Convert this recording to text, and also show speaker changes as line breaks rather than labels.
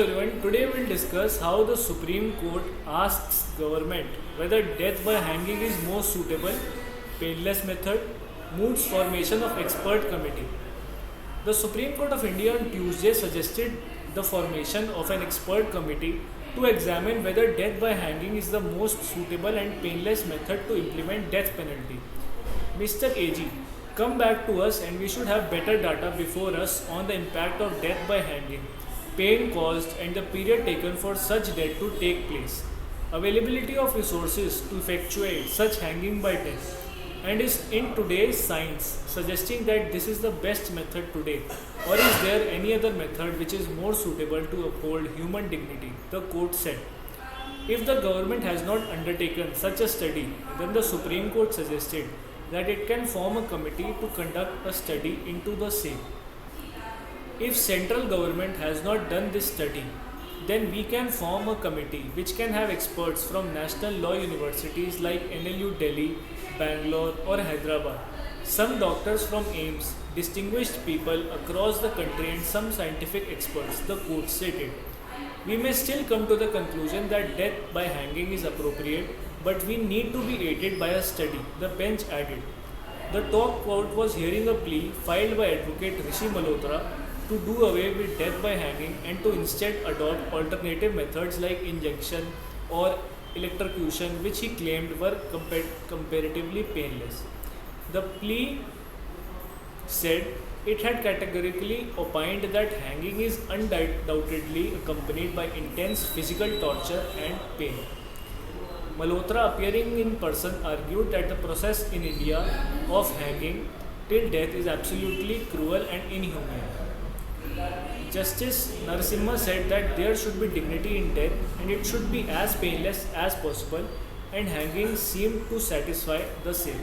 Everyone, today we'll discuss how the Supreme Court asks government whether death by hanging is most suitable, painless method, moods formation of expert committee. The Supreme Court of India on Tuesday suggested the formation of an expert committee to examine whether death by hanging is the most suitable and painless method to implement death penalty. Mr. AG, come back to us and we should have better data before us on the impact of death by hanging, pain caused and the period taken for such death to take place, availability of resources to effectuate such hanging by death, and is in today's science suggesting that this is the best method today, or is there any other method which is more suitable to uphold human dignity, the court said. If the government has not undertaken such a study, then the Supreme Court suggested that it can form a committee to conduct a study into the same. If central government has not done this study, then we can form a committee which can have experts from national law universities like NLU Delhi, Bangalore or Hyderabad, some doctors from AIIMS, distinguished people across the country and some scientific experts, the court stated. We may still come to the conclusion that death by hanging is appropriate, but we need to be aided by a study, the bench added. The top court was hearing a plea filed by Advocate Rishi Malhotra to do away with death by hanging and to instead adopt alternative methods like injection or electrocution, which he claimed were comparatively painless. The plea said it had categorically opined that hanging is undoubtedly accompanied by intense physical torture and pain. Malhotra, appearing in person, argued that the process in India of hanging till death is absolutely cruel and inhumane. Justice Narasimha said that there should be dignity in death and it should be as painless as possible, and hanging seemed to satisfy the same.